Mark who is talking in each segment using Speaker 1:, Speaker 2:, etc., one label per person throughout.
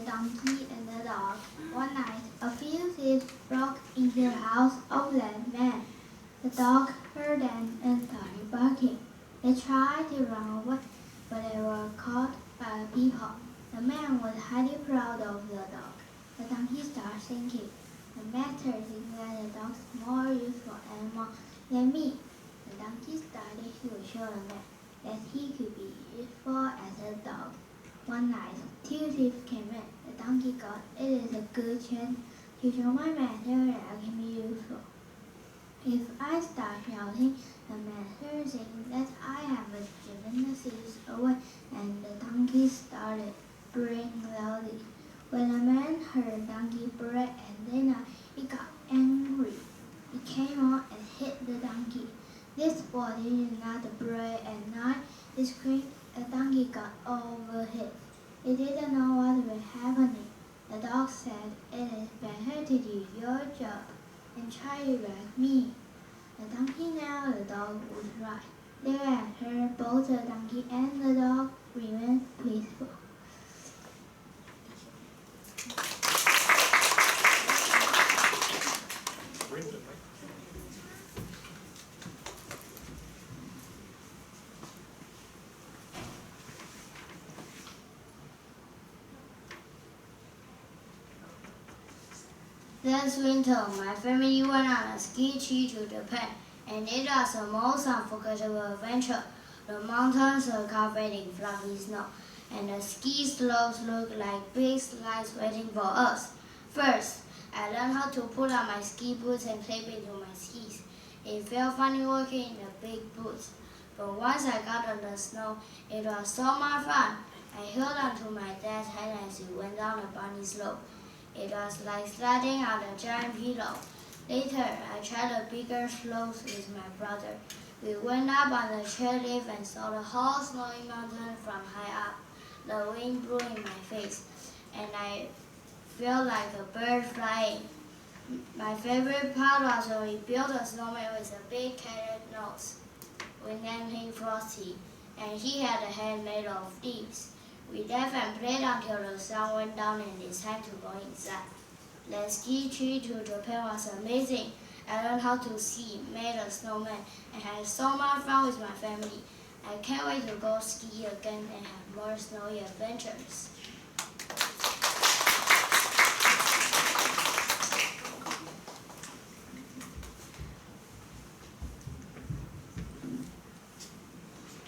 Speaker 1: the donkey and the dog. One night, a few thieves broke into the house of that man. The dog heard them and started barking. They tried to run away, but they were caught by the people. The man was highly proud of the dog. The donkey started thinking, the master thinks that the dog's more useful animal than me. The donkey started to show the man that he could be useful as a dog. One night, two thieves came in. The donkey thought, it is a good chance to show my master that I can be useful. If I start shouting, the master thinks that I have driven the thieves away, and the donkey started braying loudly. When the man heard the donkey bray at dinner, he got angry. He came on and hit the donkey. This boy did not bray at night. He screamed. The donkey got overhit. He didn't know what was happening. The dog said, it is better to do your job and try to like me. The donkey knew the dog was right. Thereafter, both the donkey and the dog remained peaceful.
Speaker 2: This winter, my family went on a ski trip to Japan, and it was the most unforgettable adventure. The mountains are covered in fluffy snow, and the ski slopes looked like big slides waiting for us. First, I learned how to put on my ski boots and clip into my skis. It felt funny working in the big boots, but once I got on the snow, it was so much fun. I held onto my dad's hand as we went down a bunny slope. It was like sliding on a giant pillow. Later, I tried the bigger slopes with my brother. We went up on the chairlift and saw the whole snowy mountain from high up. The wind blew in my face, and I felt like a bird flying. My favorite part was when we built a snowman with a big carrot nose. We named him Frosty, and he had a head made of leaves. We laughed and played until the sun went down and it's time to go inside. The ski trip to Japan was amazing. I learned how to ski, made a snowman, and had so much fun with my family. I can't wait to go ski again and have more snowy adventures.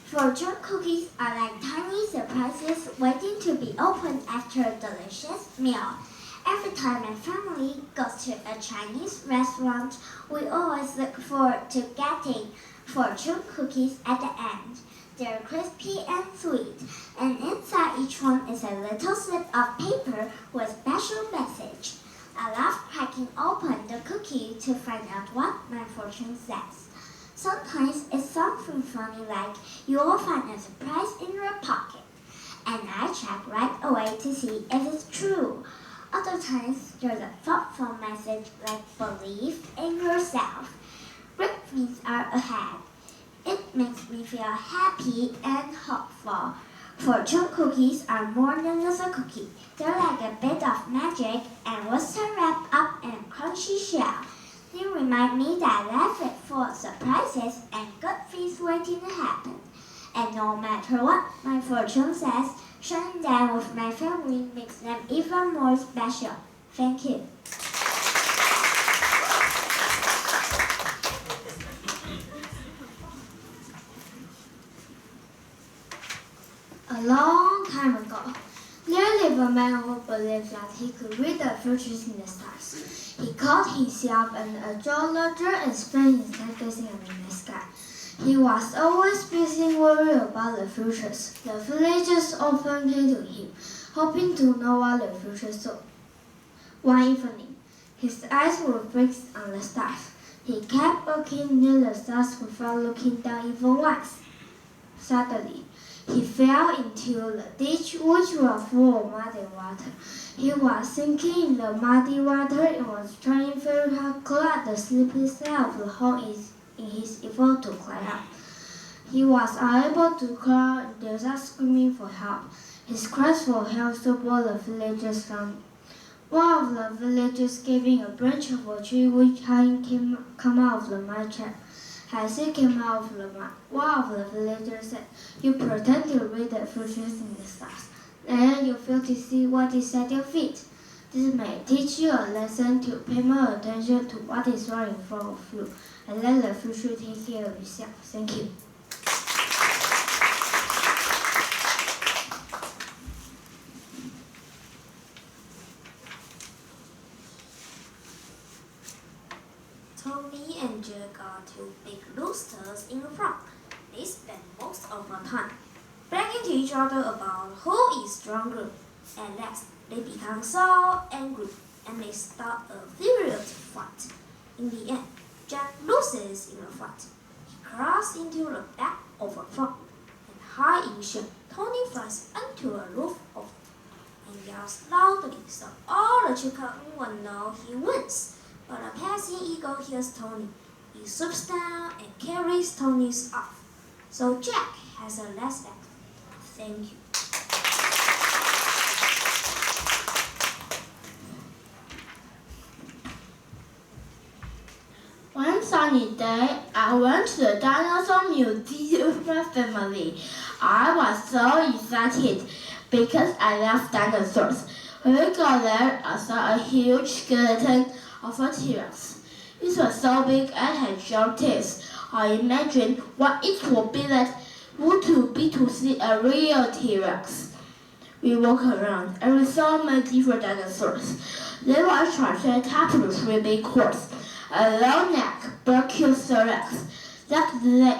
Speaker 3: Fortune cookies are like tiny surprises waiting to be opened after a delicious meal. Every time my family goes to a Chinese restaurant, we always look forward to getting fortune cookies at the end. They're crispy and sweet, and inside each one is a little slip of paper with a special message. I love cracking open the cookie to find out what my fortune says. Sometimes it's something funny like you will find a surprise in your pocket, and I check right away to see if it's true. Other times there's a thoughtful message like believe in yourself. Great things are ahead. It makes me feel happy and hopeful. Fortune cookies are more than just a cookie. They're like a bit of magic and once they're wrapped up in a crunchy shell. They remind me that life is full of surprises and good things waiting to happen. And no matter what my fortune says, sharing them with my family makes them even more special. Thank you.
Speaker 1: A long time ago, there lived a man who believed that he could read the futures in the stars. He called himself an astrologer and spent his time gazing up in the sky. He was always busy worrying about the futures. The villagers often came to him, hoping to know what the future saw. One evening, his eyes were fixed on the stars. He kept looking near the stars without looking down even once. Suddenly, he fell into the ditch which was full of mud and water. He was sinking in the muddy water and was trying very hard to climb the slippery side of the hole in his effort to climb up. He was unable to climb and started screaming for help. His cries for help stole the villagers from. One of the villagers giving a branch of a tree which had come out of the mud trap. As it came out of the mud, one of the villagers said, "You pretend to read the futures in the stars, and you fail to see what is at your feet. This may teach you a lesson to pay more attention to what is right in front of you, and let the future take care of itself." Thank you.
Speaker 3: Tony and Jack are two big roosters in a flock. They spend most of the time bragging to each other about who is stronger. At last, they become so angry and they start a furious fight. In the end, Jack loses in the fight. He crawls into the back of a farm and high in shame, Tony flies onto a roof of and yells loudly so all the chickens will know he wins. But a passing eagle hears Tony. He swoops down and carries Tony's off. So Jack has a last act. Thank you.
Speaker 4: One sunny day, I went to the dinosaur museum with my family. I was so excited because I love dinosaurs. When we got there, I saw a huge skeleton of a T-Rex. It was so big and had sharp teeth. I imagined what it would be like to see a real T-Rex. We walked around and we saw many different dinosaurs. There was Triceratops with big horns, a long neck, Brachiosaurus, that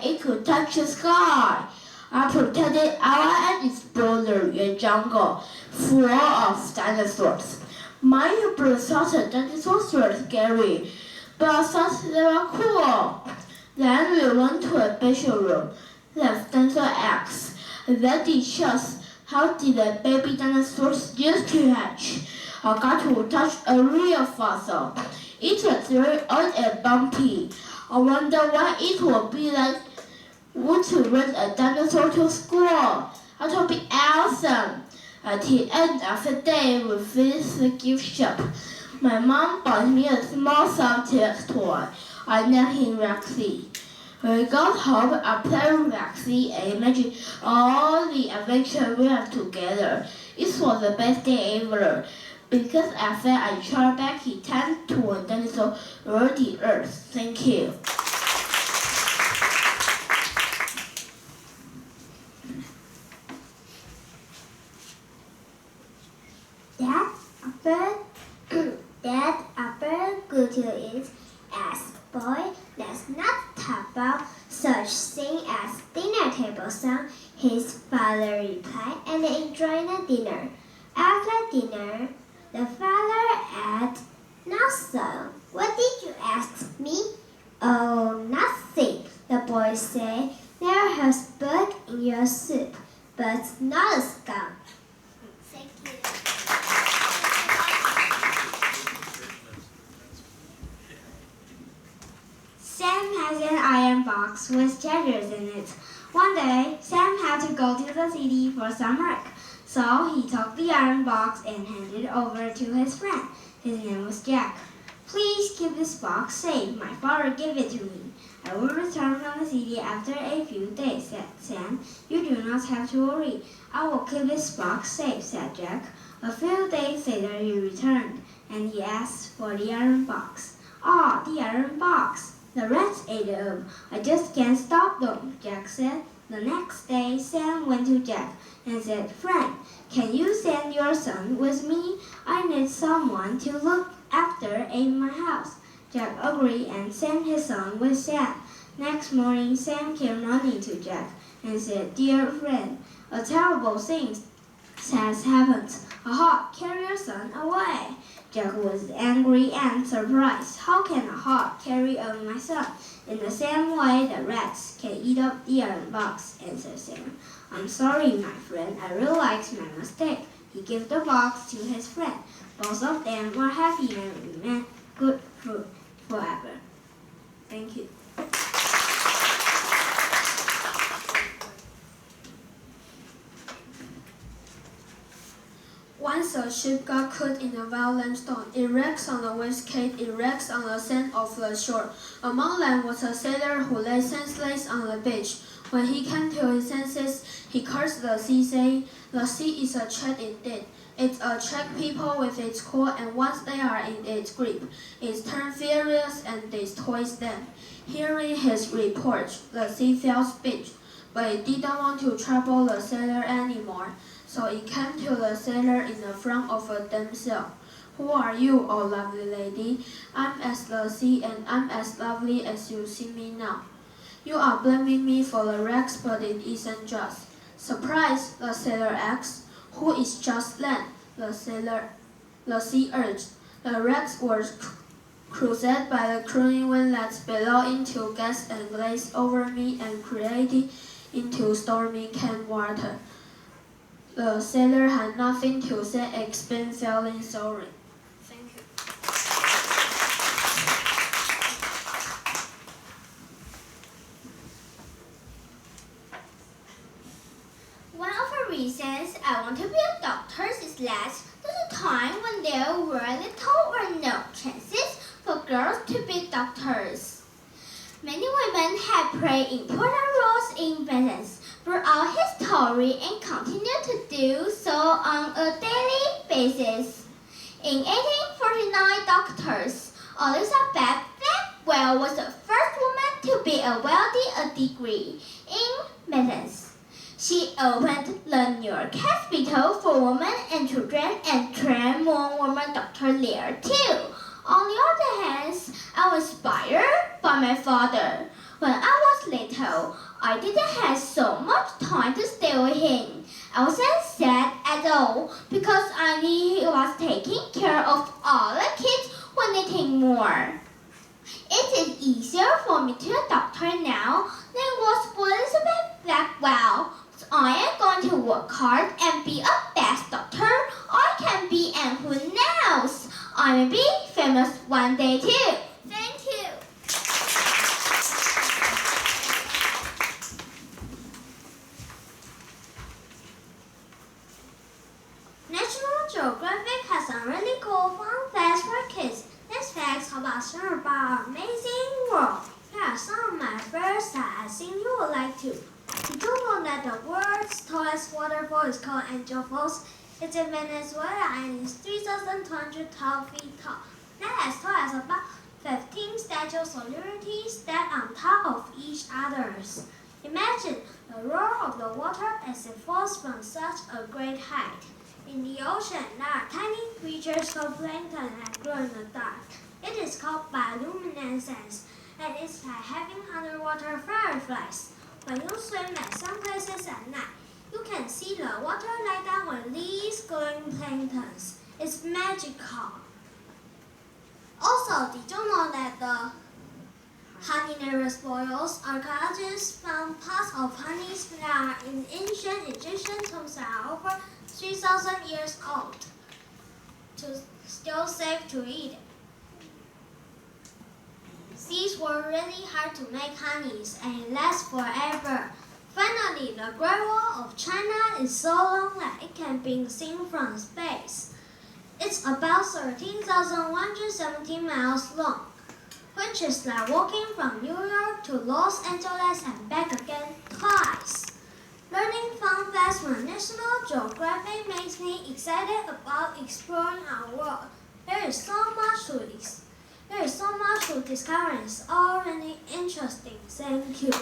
Speaker 4: it could touch the sky. I pretended I was an explorer in a jungle full of dinosaurs. My brother thought the dinosaurs were scary, but I thought they were cool. Then we went to a special room, the dinosaur eggs. Then they showed us how did the baby dinosaurs used to hatch. I got to touch a real fossil. It was very old and bumpy. I wonder what it would be like to bring a dinosaur to school. It would be awesome. At the end of the day, we finished the gift shop. My mom bought me a small soft toy. I named him Rexy. When we got home, I played with Rexy and imagined all the adventures we had together. It was the best day ever because I felt I traveled back in time to a dinosaur around the earth. Thank you.
Speaker 3: Dad, a very good to eat. As boy, let's not talk about such thing as dinner table song. His father replied and enjoyed the dinner. After dinner, the father asked, "Now, son, what did you ask me?" "Oh, nothing," the boy said. "There has bug in your soup, but not a skunk." Thank you.
Speaker 1: Sam has an iron box with treasures in it. One day, Sam had to go to the city for some work, so he took the iron box and handed it over to his friend. His name was Jack. "Please keep this box safe. My father gave it to me. I will return from the city after a few days," said Sam. "You do not have to worry. I will keep this box safe," said Jack. A few days later he returned, and he asked for the iron box. "Ah, the iron box! The rats ate them. I just can't stop them," Jack said. The next day, Sam went to Jack and said, "Friend, can you send your son with me? I need someone to look after in my house." Jack agreed and sent his son with Sam. Next morning, Sam came running to Jack and said, "Dear friend, a terrible thing has happened. A hawk carried your son away." Jack was angry and surprised. "How can a hawk carry away my son?" "In the same way the rats can eat up the iron box," answered Sam. "I'm sorry, my friend. I realized my mistake." He gave the box to his friend. Both of them were happy and remained good forever. Thank you.
Speaker 5: Once a ship got caught in a violent storm. It wrecks on the west cape, it wrecks on the sand of the shore. Among them was a sailor who lay senseless on the beach. When he came to his senses, he cursed the sea, saying, "The sea is a trap indeed. It attracts people with its core, and once they are in its grip, it turns furious and destroys them." Hearing his reproach, the sea felt speech, but it didn't want to trouble the sailor anymore. So it came to the sailor in the front of a damsel. "Who are you, O lovely lady? I'm as the sea, and I'm as lovely as you see me now. You are blaming me for the wrecks, but it isn't just." Surprised, the sailor asked, "Who is just then?" The sea urged. "The wrecks were crushed by the cooling wind that's below into gas and glazed over me and created into stormy calm water." The sailor had nothing to say except feeling sorry. Thank you.
Speaker 3: One of the reasons I want to be a doctor is that there's a time when there were little or no chances for girls to be doctors. Many women have played important roles in medicine throughout history and continue to do so on a daily basis. In 1849, doctors Elizabeth Blackwell was the first woman to be awarded a degree in medicine. She opened the New York Hospital for Women and Children and trained more women doctors there too. On the other hand, I was inspired by my father. When I was little, I didn't have so much time to stay with him. I wasn't sad at all because I knew he was taking care of all the kids who needed more. It is easier for me to be a doctor now than it was for Elizabeth Blackwell. So I am going to work hard and be a best doctor I can be, and who knows, I may be famous one day too. Thank you. National Geographic has some really cool fun facts for kids. These facts about share about our amazing world. Here are some of my favorites that I think you would like to. Did you know that the world's tallest waterfall is called Angel Falls? It's in Venezuela and is 3,212 feet tall. Not as tall as about 15 statues of liberty stacked on top of each others. Imagine the roar of the water as it falls from such a great height. In the ocean, there are tiny creatures called plankton that glow in the dark. It is called bioluminescence, and it's like having underwater fireflies. When you swim at some places at night, you can see the water light up with these glowing planktons. It's magical. Also, did you know that the honey spoils archaeologists found parts of honeys that are in ancient Egyptian tombs that are over 3,000 years old, still safe to eat. These were really hard to make honeys and it lasts forever. Finally, the Great Wall of China is so long that it can be seen from space. It's about 13,117 miles long, which is like walking from New York to Los Angeles and back again twice. Learning fun facts from National Geographic makes me excited about exploring our world. There is so much to discover and it's all really interesting. Thank you.